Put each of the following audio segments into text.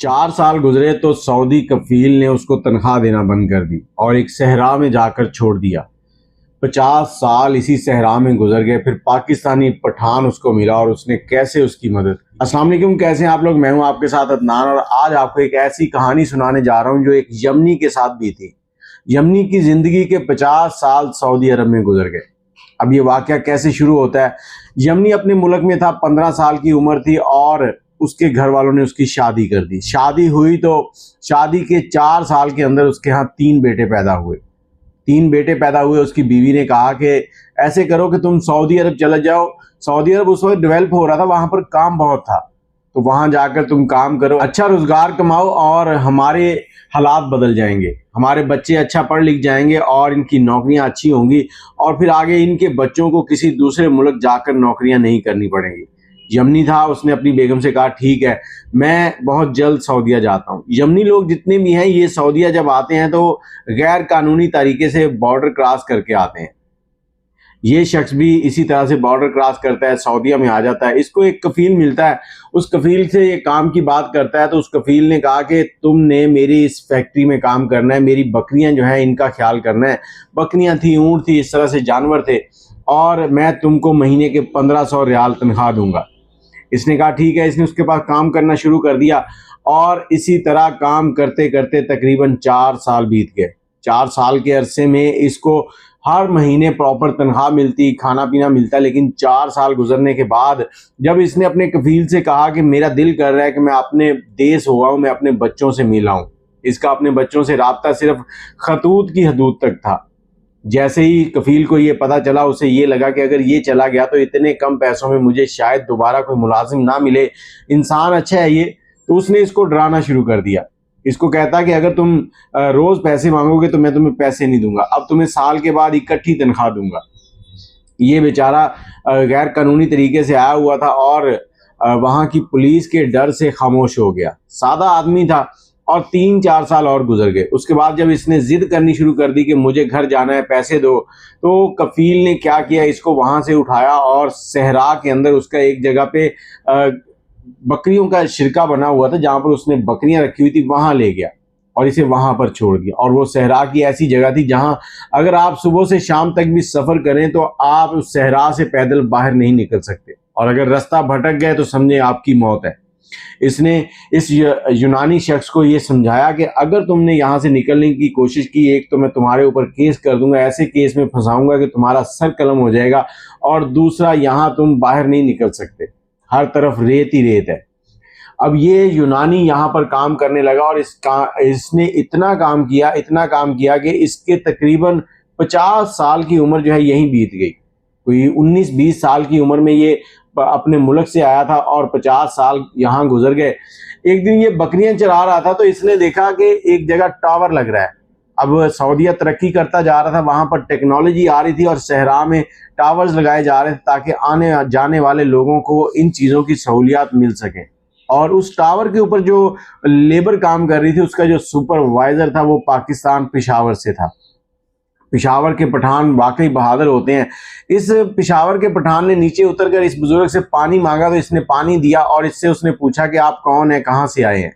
4 साल गुजरे तो सऊदी कफील ने उसको तनख्वाह देना बंद कर दी और एक सहरा में जाकर छोड़ दिया। 50 साल इसी सहरा में गुजर गए। फिर पाकिस्तानी पठान उसको मिला और उसने कैसे उसकी मदद की। अस्सलाम वालेकुम, कैसे हैं आप लोग। मैं हूं आपके साथ अदनान और आज आपको एक ऐसी कहानी सुनाने जा रहा हूं जो एक यमनी के साथ भी थी। यमनी की जिंदगी के 50 साल सऊदी अरब में गुजर गए। अब ये वाकया कैसे शुरू होता है। यमनी अपने मुल्क में था, 15 साल की उम्र थी और उसके घर वालों ने उसकी शादी कर दी। शादी हुई तो शादी के 4 साल के अंदर उसके यहाँ 3 बेटे पैदा हुए। 3 बेटे पैदा हुए। उसकी बीवी ने कहा कि ऐसे करो कि तुम सऊदी अरब चले जाओ। सऊदी अरब उस वक्त डेवलप हो रहा था, वहां पर काम बहुत था, तो वहां जाकर तुम काम करो, अच्छा रोजगार कमाओ और हमारे हालात बदल जाएंगे, हमारे बच्चे अच्छा पढ़ लिख जाएंगे और इनकी नौकरियां अच्छी होंगी और फिर आगे इनके बच्चों को किसी दूसरे मुल्क जाकर नौकरियां नहीं करनी पड़ेंगी। यमनी था, उसने अपनी बेगम से कहा ठीक है, मैं बहुत जल्द सऊदीया जाता हूँ। यमनी लोग जितने भी हैं ये सऊदीया जब आते हैं तो गैर कानूनी तरीके से बॉर्डर क्रॉस करके आते हैं। ये शख्स भी इसी तरह से बॉर्डर क्रॉस करता है, सऊदीया में आ जाता है। इसको एक कफील मिलता है, उस कफील से ये काम की बात करता है तो उस कफील ने कहा कि तुमने मेरी इस फैक्ट्री में काम करना है, मेरी बकरियां जो हैं इनका ख्याल करना है। बकरियां थी, ऊँट थी, इस तरह से जानवर थे और मैं तुमको महीने के 1500 रियाल तनख्वाह दूंगा। इसने कहा ठीक है। इसने उसके पास काम करना शुरू कर दिया और इसी तरह काम करते करते तकरीबन 4 साल बीत गए। 4 साल के अरसे में इसको हर महीने प्रॉपर तनख्वाह मिलती, खाना पीना मिलता। लेकिन 4 साल गुजरने के बाद जब इसने अपने कफील से कहा कि मेरा दिल कर रहा है कि मैं अपने देश हुआ हूँ, मैं अपने बच्चों से मिला हूँ, इसका अपने बच्चों से राब्ता सिर्फ खतूत की हदूद तक था। जैसे ही कफील को ये पता चला, उसे ये लगा कि अगर ये चला गया तो इतने कम पैसों में मुझे शायद दोबारा कोई मुलाजिम ना मिले, इंसान अच्छा है ये, तो उसने इसको डराना शुरू कर दिया। इसको कहता कि अगर तुम रोज पैसे मांगोगे तो मैं तुम्हें पैसे नहीं दूंगा, अब तुम्हें साल के बाद इकट्ठी तनख्वाह दूंगा। ये बेचारा गैर कानूनी तरीके से आया हुआ था और वहां की पुलिस के डर से खामोश हो गया। सादा आदमी था और 3-4 साल और गुजर गए। उसके बाद जब इसने जिद करनी शुरू कर दी कि मुझे घर जाना है, पैसे दो, तो कफील ने क्या किया, इसको वहां से उठाया और सहरा के अंदर उसका एक जगह पे बकरियों का शिरका बना हुआ था जहां पर उसने बकरियां रखी हुई थी, वहां ले गया और इसे वहां पर छोड़ दिया। और वो सहरा की ऐसी जगह थी जहां अगर आप सुबह से शाम तक भी सफर करें तो आप उस सहरा से पैदल बाहर नहीं निकल सकते और अगर रास्ता भटक गए तो समझे आपकी मौत है। इसने इस यूनानी शख्स को ये समझाया कि अगर तुमने यहाँ से निकलने की कोशिश की, एक तो मैं तुम्हारे ऊपर केस कर दूंगा, ऐसे केस में फंसाऊंगा कि तुम्हारा सर कलम हो जाएगा, और दूसरा यहाँ तुम बाहर नहीं निकल सकते, हर तरफ रेत ही रेत है। अब ये यूनानी यहाँ पर काम करने लगा और इसने इतना काम किया कि इसके तकरीबन 50 साल की उम्र जो है यहीं बीत गई। कोई 19-20 साल की उम्र में ये अपने मुल्क से आया था और 50 साल यहाँ गुजर गए। एक दिन ये बकरियां चरा रहा था तो इसने देखा कि एक जगह टावर लग रहा है। अब सऊदीया तरक्की करता जा रहा था, वहां पर टेक्नोलॉजी आ रही थी और सहरा में टावर्स लगाए जा रहे थे ताकि आने जाने वाले लोगों को इन चीज़ों की सहूलियात मिल सके। और उस टावर के ऊपर जो लेबर काम कर रही थी उसका जो सुपरवाइजर था वो पाकिस्तान पेशावर से था। पेशावर के पठान वाकई बहादुर होते हैं। इस पेशावर के पठान ने नीचे उतरकर इस बुजुर्ग से पानी मांगा तो इसने पानी दिया और इससे उसने पूछा कि आप कौन हैं, कहाँ से आए हैं।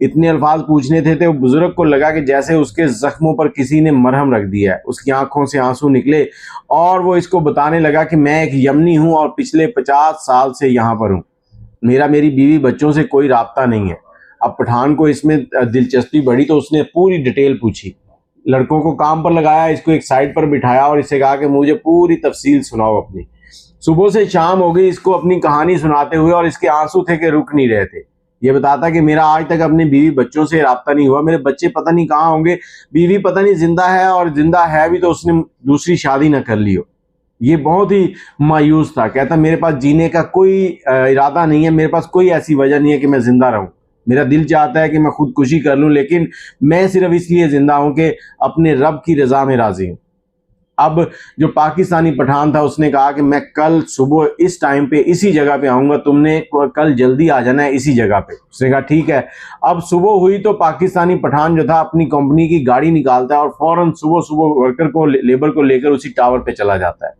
इतने अल्फाज पूछने थे तो बुजुर्ग को लगा कि जैसे उसके जख्मों पर किसी ने मरहम रख दिया है। उसकी आंखों से आंसू निकले और वो इसको बताने लगा कि मैं एक यमनी हूँ और पिछले 50 साल से यहाँ पर हूँ, मेरी बीवी बच्चों से कोई राब्ता नहीं है। अब पठान को इसमें दिलचस्पी बढ़ी तो उसने पूरी डिटेल पूछी, लड़कों को काम पर लगाया, इसको एक साइड पर बिठाया और इससे कहा कि मुझे पूरी तफसील सुनाओ अपनी। सुबह से शाम हो गई इसको अपनी कहानी सुनाते हुए और इसके आंसू थे कि रुक नहीं रहे थे। ये बताता कि मेरा आज तक अपने बीवी बच्चों से राब्ता नहीं हुआ, मेरे बच्चे पता नहीं कहाँ होंगे, बीवी पता नहीं जिंदा है और जिंदा है भी तो उसने दूसरी शादी ना कर ली हो। ये बहुत ही मायूस था। कहता मेरे पास जीने का कोई इरादा नहीं है, मेरे पास कोई ऐसी वजह नहीं है कि मैं जिंदा रहूं। मेरा दिल चाहता है कि मैं खुदकुशी कर लूं, लेकिन मैं सिर्फ इसलिए जिंदा हूं कि अपने रब की रजा में राजी हूं। अब जो पाकिस्तानी पठान था उसने कहा कि मैं कल सुबह इस टाइम पे इसी जगह पे आऊँगा, तुमने कल जल्दी आ जाना है इसी जगह पे। उसने कहा ठीक है। अब सुबह हुई तो पाकिस्तानी पठान जो था अपनी कंपनी की गाड़ी निकालता है और फौरन सुबह सुबह वर्कर को, लेबर को लेकर उसी टावर पे चला जाता है।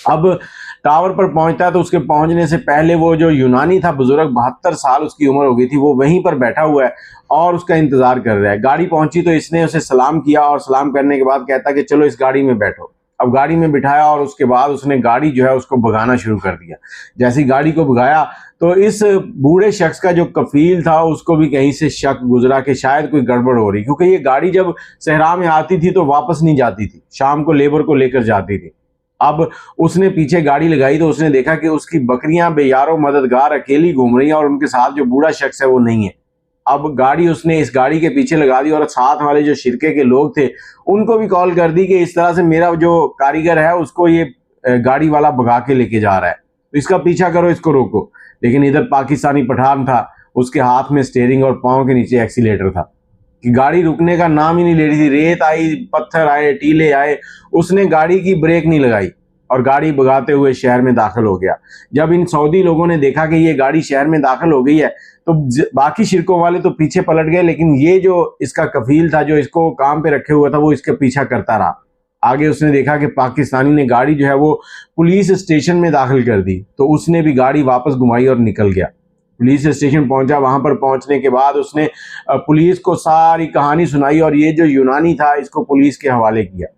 अब टावर पर पहुंचता है तो उसके पहुंचने से पहले वो जो यूनानी था बुजुर्ग, 72 साल उसकी उम्र हो गई थी, वो वहीं पर बैठा हुआ है और उसका इंतजार कर रहा है। गाड़ी पहुंची तो इसने उसे सलाम किया और सलाम करने के बाद कहता कि चलो इस गाड़ी में बैठो। अब गाड़ी में बिठाया और उसके बाद उसने गाड़ी जो है उसको भगाना शुरू कर दिया। जैसे ही गाड़ी को भगाया तो इस बूढ़े शख्स का जो कफील था उसको भी कहीं से शक गुजरा कि शायद कोई गड़बड़ हो रही, क्योंकि ये गाड़ी जब सहरा में आती थी तो वापस नहीं जाती थी, शाम को लेबर को लेकर जाती थी। अब उसने पीछे गाड़ी लगाई तो उसने देखा कि उसकी बकरियां बेयारो मददगार अकेली घूम रही हैं और उनके साथ जो बूढ़ा शख्स है वो नहीं है। अब गाड़ी उसने इस गाड़ी के पीछे लगा दी और साथ वाले जो शिरके के लोग थे उनको भी कॉल कर दी कि इस तरह से मेरा जो कारीगर है उसको ये गाड़ी वाला भगा के लेके जा रहा है, तो इसका पीछा करो, इसको रोको। लेकिन इधर पाकिस्तानी पठान था, उसके हाथ में स्टीयरिंग और पाँव के नीचे एक्सीलेटर था कि गाड़ी रुकने का नाम ही नहीं ले रही थी। रेत आई, पत्थर आए, टीले आए, उसने गाड़ी की ब्रेक नहीं लगाई और गाड़ी भगाते हुए शहर में दाखिल हो गया। जब इन सऊदी लोगों ने देखा कि ये गाड़ी शहर में दाखिल हो गई है तो बाकी शिरकों वाले तो पीछे पलट गए, लेकिन ये जो इसका कफील था, जो इसको काम पे रखे हुआ था, वो इसके पीछा करता रहा। आगे उसने देखा कि पाकिस्तानी ने गाड़ी जो है वो पुलिस स्टेशन में दाखिल कर दी, तो उसने भी गाड़ी वापस घुमाई और निकल गया। पुलिस स्टेशन पहुंचा, वहां पर पहुंचने के बाद उसने पुलिस को सारी कहानी सुनाई और ये जो यूनानी था इसको पुलिस के हवाले किया।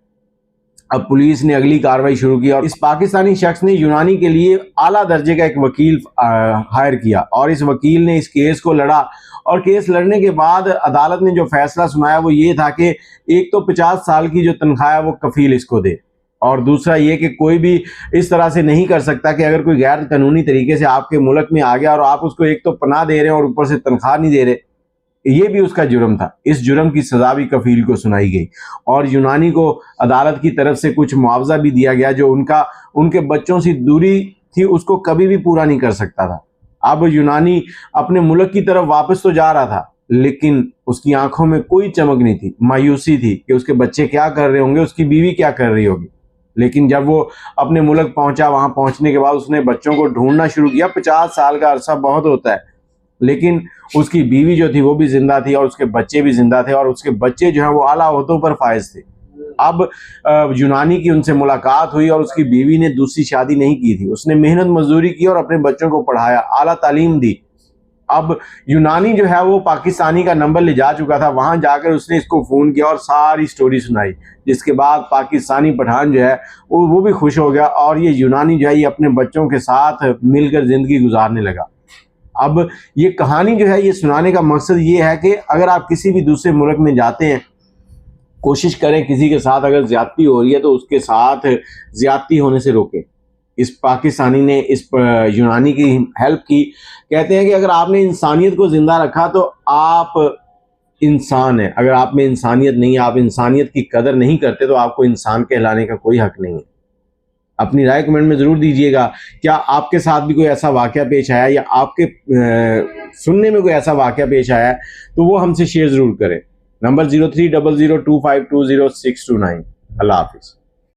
अब पुलिस ने अगली कार्रवाई शुरू की और इस पाकिस्तानी शख्स ने यूनानी के लिए आला दर्जे का एक वकील हायर किया और इस वकील ने इस केस को लड़ा और केस लड़ने के बाद अदालत ने जो फैसला सुनाया वो ये था कि एक तो 50 साल की जो तनख्वाह है वो कफील इसको दे, और दूसरा ये कि कोई भी इस तरह से नहीं कर सकता कि अगर कोई गैर कानूनी तरीके से आपके मुल्क में आ गया और आप उसको एक तो पनाह दे रहे हैं और ऊपर से तनख्वाह नहीं दे रहे, ये भी उसका जुर्म था। इस जुर्म की सजा भी कफील को सुनाई गई और यूनानी को अदालत की तरफ से कुछ मुआवजा भी दिया गया जो उनके बच्चों से दूरी थी उसको कभी भी पूरा नहीं कर सकता था। अब यूनानी अपने मुल्क की तरफ वापस तो जा रहा था, लेकिन उसकी आंखों में कोई चमक नहीं थी, मायूसी थी कि उसके बच्चे क्या कर रहे होंगे, उसकी बीवी क्या कर रही होगी। लेकिन जब वो अपने मुल्क पहुंचा, वहां पहुंचने के बाद उसने बच्चों को ढूंढना शुरू किया। 50 साल का अरसा बहुत होता है, लेकिन उसकी बीवी जो थी वो भी जिंदा थी और उसके बच्चे भी जिंदा थे और उसके बच्चे जो हैं वो आला ओहदों पर फायज थे। अब यूनानी की उनसे मुलाकात हुई और उसकी बीवी ने दूसरी शादी नहीं की थी, उसने मेहनत मजदूरी की और अपने बच्चों को पढ़ाया, आला तालीम दी। अब यूनानी जो है वो पाकिस्तानी का नंबर ले जा चुका था, वहां जाकर उसने इसको फोन किया और सारी स्टोरी सुनाई, जिसके बाद पाकिस्तानी पठान जो है वो भी खुश हो गया और ये यूनानी जो है ये अपने बच्चों के साथ मिलकर जिंदगी गुजारने लगा। अब ये कहानी जो है ये सुनाने का मकसद ये है कि अगर आप किसी भी दूसरे मुल्क में जाते हैं, कोशिश करें किसी के साथ अगर ज्यादती हो रही है तो उसके साथ ज्यादती होने से रोकें। इस पाकिस्तानी ने इस यूनानी की हेल्प की। कहते हैं कि अगर आपने इंसानियत को जिंदा रखा तो आप इंसान हैं, अगर आप में इंसानियत नहीं है, आप इंसानियत की कदर नहीं करते तो आपको इंसान कहलाने का कोई हक नहीं है। अपनी राय कमेंट में ज़रूर दीजिएगा। क्या आपके साथ भी कोई ऐसा वाक़या पेश आया या आपके सुनने में कोई ऐसा वाक़या पेश आया है तो वो हमसे शेयर ज़रूर करें। नंबर 0300252069। अल्लाह हाफिज़।